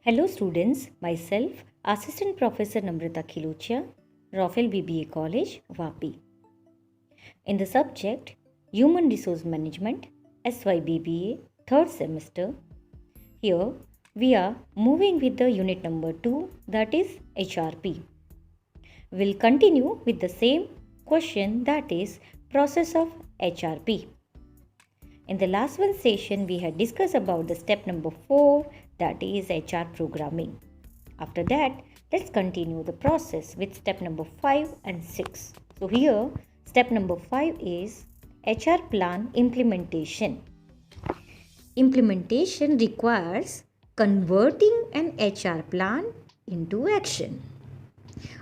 Hello students, myself Assistant Professor Namrata Khiluchia, Rafael BBA College, Vapi. In the subject Human Resource Management, SYBBA, 3rd semester, here we are moving with the unit number 2, that is HRP. We'll continue with the same question, that is process of HRP. In the last one session, we had discussed about the step number 4, that is HR programming. After that, let's continue the process with step number 5 and 6. So here, step number 5 is HR plan implementation. Implementation requires converting an HR plan into action.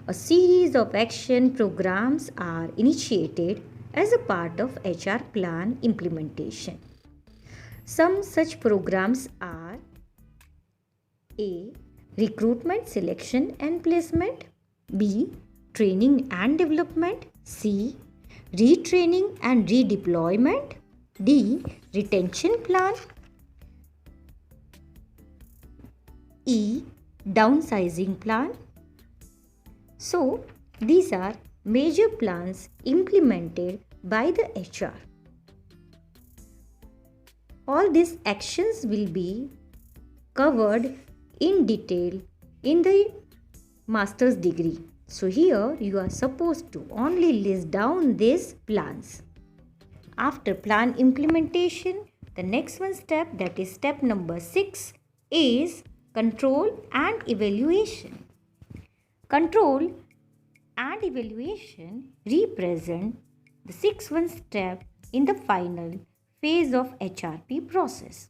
A series of action programs are initiated as a part of HR plan implementation. Some such programs are A. Recruitment, selection and placement. B. Training and development. C. Retraining and redeployment. D. Retention plan. E. Downsizing plan. So, these are major plans implemented by the HR. All these actions will be covered in detail in the master's degree. So here you are supposed to only list down these plans. After plan implementation, the next one step, that is step number 6, is control and evaluation. Control and evaluation represent the 6th step in the final phase of HRP process.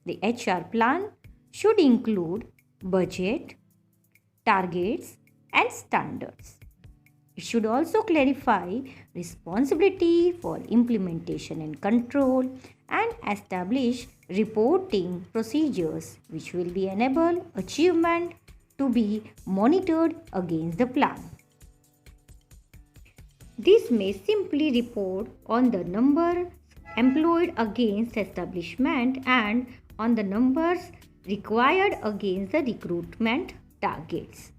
The HR plan should include budget, targets, and standards. It should also clarify responsibility for implementation and control and establish reporting procedures which will be enable achievement to be monitored against the plan. This may simply report on the number employed against establishment and on the numbers required against the recruitment targets.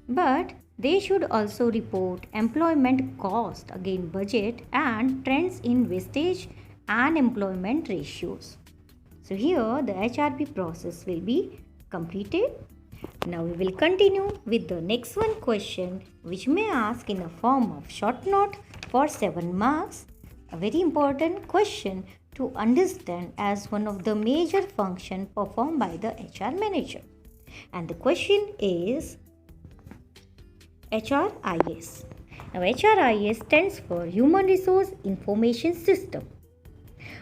But they should also report employment cost against budget and trends in wastage and employment ratios. So here the HRP process will be completed. Now we will continue with the next one question, which may ask in a form of short note for 7 marks. A very important question to understand as one of the major functions performed by the HR manager. And the question is HRIS. Now HRIS stands for Human Resource Information System.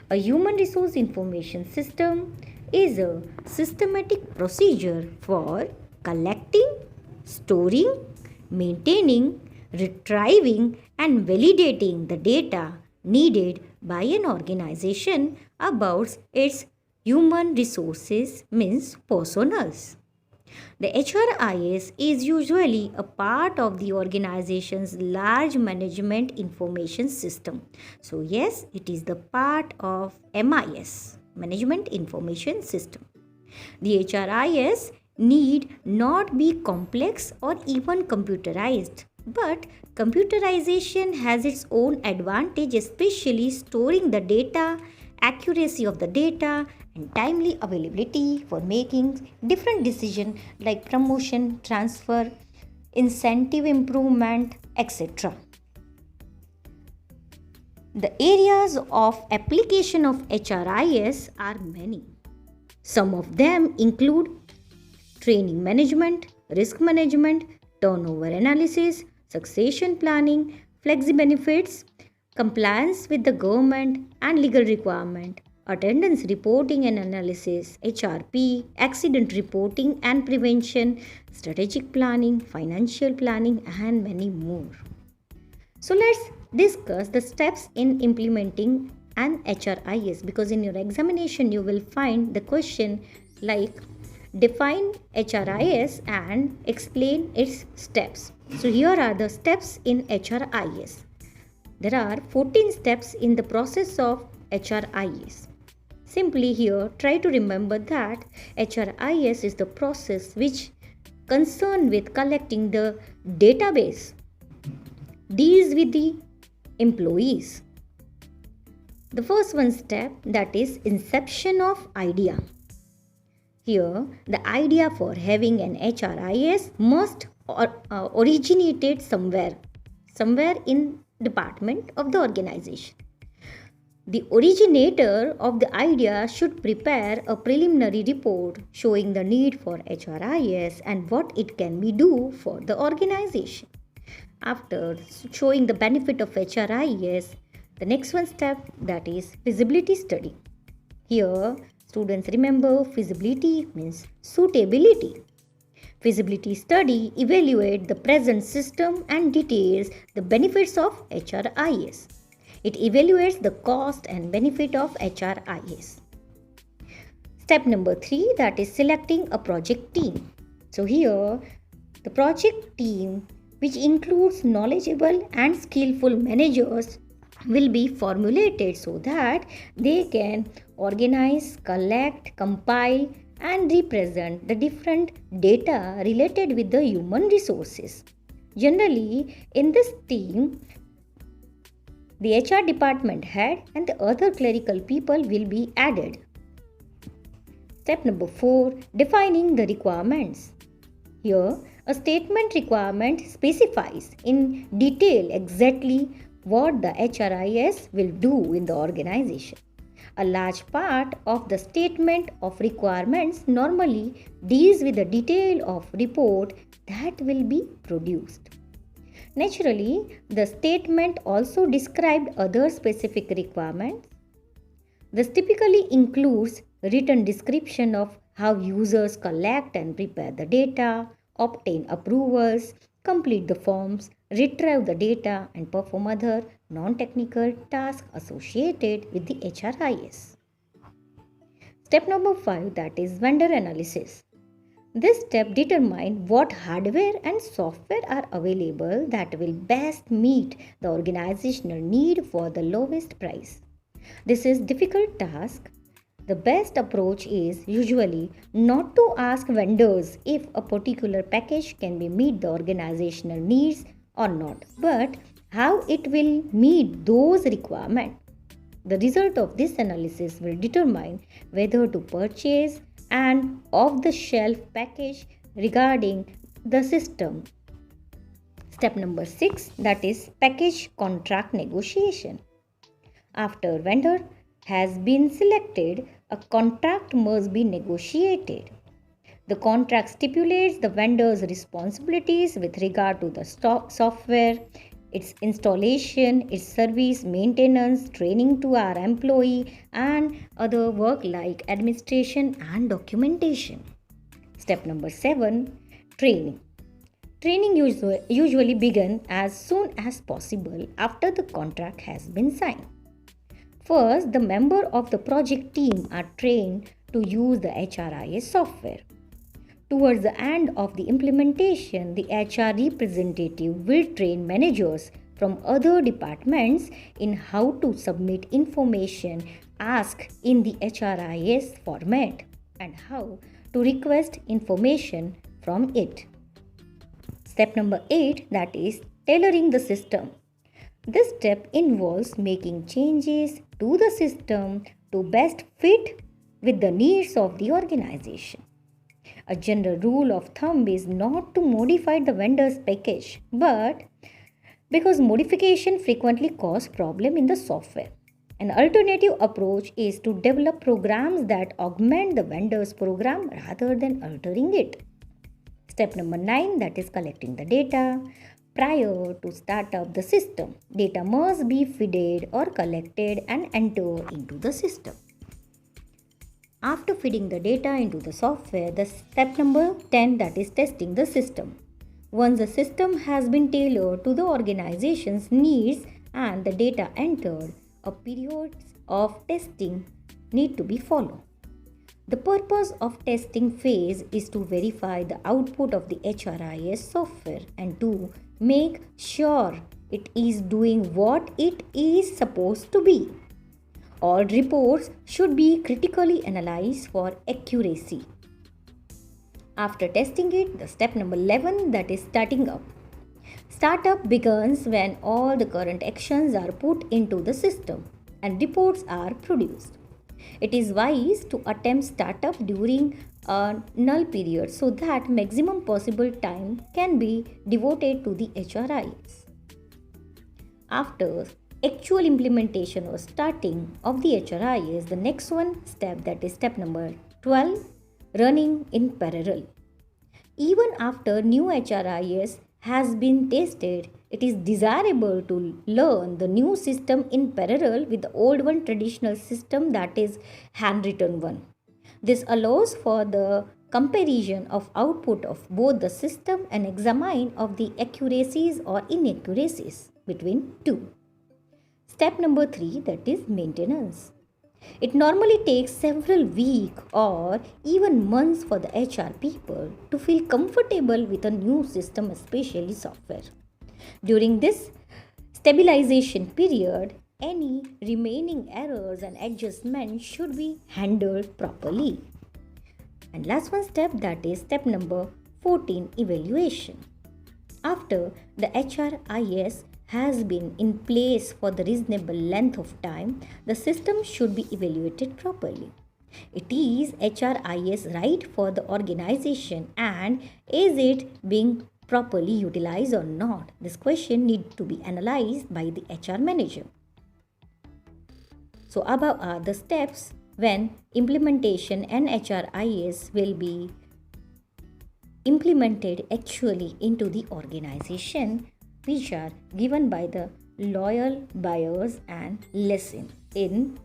A Human Resource Information System is a systematic procedure for collecting, storing, maintaining, retrieving and validating the data needed by an organization about its human resources, means personals. The HRIS is usually a part of the organization's large management information system. So yes, it is the part of MIS, Management Information System. The HRIS need not be complex or even computerized, but computerization has its own advantage, especially storing the data, accuracy of the data, and timely availability for making different decisions like promotion, transfer, incentive improvement, etc. The areas of application of HRIS are many. Some of them include training management, risk management, turnover analysis, succession planning, flexi benefits, compliance with the government and legal requirement, attendance reporting and analysis, HRP, accident reporting and prevention, strategic planning, financial planning, and many more. So let's discuss the steps in implementing an HRIS, because in your examination you will find the question like define HRIS and explain its steps. So here are the steps in HRIS. There are 14 steps in the process of HRIS. Simply here, try to remember that HRIS is the process which concerned with collecting the database, deals with the employees. The first one step, that is inception of idea. Here, the idea for having an HRIS must originated somewhere in department of the organization. The originator of the idea should prepare a preliminary report showing the need for HRIS and what it can be do for the organization. After showing the benefit of HRIS, the next one step, that is feasibility study. Here, students remember feasibility means suitability. Feasibility study evaluates the present system and details the benefits of HRIS. It evaluates the cost and benefit of HRIS. Step number 3, that is selecting a project team. So here, the project team, which includes knowledgeable and skillful managers, will be formulated so that they can organize, collect, compile and represent the different data related with the human resources. Generally, in this team, the HR department head and the other clerical people will be added. Step number 4, defining the requirements. Here, a statement requirement specifies in detail exactly what the HRIS will do in the organization. A large part of the statement of requirements normally deals with the detail of report that will be produced. Naturally, the statement also described other specific requirements. This typically includes written description of how users collect and prepare the data, obtain approvals, complete the forms, retrieve the data, and perform other non-technical tasks associated with the HRIS. Step number 5, that is vendor analysis. This step determines what hardware and software are available that will best meet the organizational need for the lowest price. This is a difficult task. The best approach is usually not to ask vendors if a particular package can meet the organizational needs or not, but how it will meet those requirements. The result of this analysis will determine whether to purchase an off-the-shelf package regarding the system. Step number 6, that is package contract negotiation. After vendor has been selected, a contract must be negotiated. The contract stipulates the vendor's responsibilities with regard to the software, its installation, its service, maintenance, training to our employee, and other work like administration and documentation. Step number 7, training. Training usually begins as soon as possible after the contract has been signed. First, the member of the project team are trained to use the HRIS software. Towards the end of the implementation, the HR representative will train managers from other departments in how to submit information asked in the HRIS format and how to request information from it. Step number 8, that is tailoring the system. This step involves making changes to the system to best fit with the needs of the organization. A general rule of thumb is not to modify the vendor's package, but because modification frequently causes problems in the software. An alternative approach is to develop programs that augment the vendor's program rather than altering it. Step number 9, that is collecting the data. Prior to start up the system, data must be fed or collected and entered into the system. After feeding the data into the software, the step number 10, that is testing the system. Once the system has been tailored to the organization's needs and the data entered, a period of testing need to be followed. The purpose of testing phase is to verify the output of the HRIS software and to make sure it is doing what it is supposed to be. All reports should be critically analyzed for accuracy. After testing it, the step number 11, that is starting up. Startup begins when all the current actions are put into the system and reports are produced. It is wise to attempt startup during a null period so that maximum possible time can be devoted to the HRIS. After actual implementation or starting of the HRIS, the next one step, that is step number 12, running in parallel. Even after new HRIS has been tested, it is desirable to learn the new system in parallel with the old one traditional system, that is handwritten one. This allows for the comparison of output of both the system and examine of the accuracies or inaccuracies between two. Step number 3, that is maintenance. It normally takes several weeks or even months for the HR people to feel comfortable with a new system, especially software. During this stabilization period, any remaining errors and adjustments should be handled properly. And last one step, that is step number 14, evaluation. After the HRIS has been in place for the reasonable length of time, the system should be evaluated properly. It is HRIS right for the organization, and is it being properly utilized or not? This question needs to be analyzed by the HR manager. So above are the steps when implementation and HRIS will be implemented actually into the organization, which are given by the loyal buyers and lesson in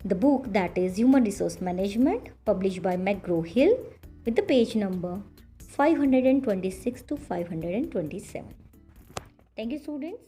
the book, that is Human Resource Management, published by McGraw-Hill, with the page number 526 to 527. Thank you, students.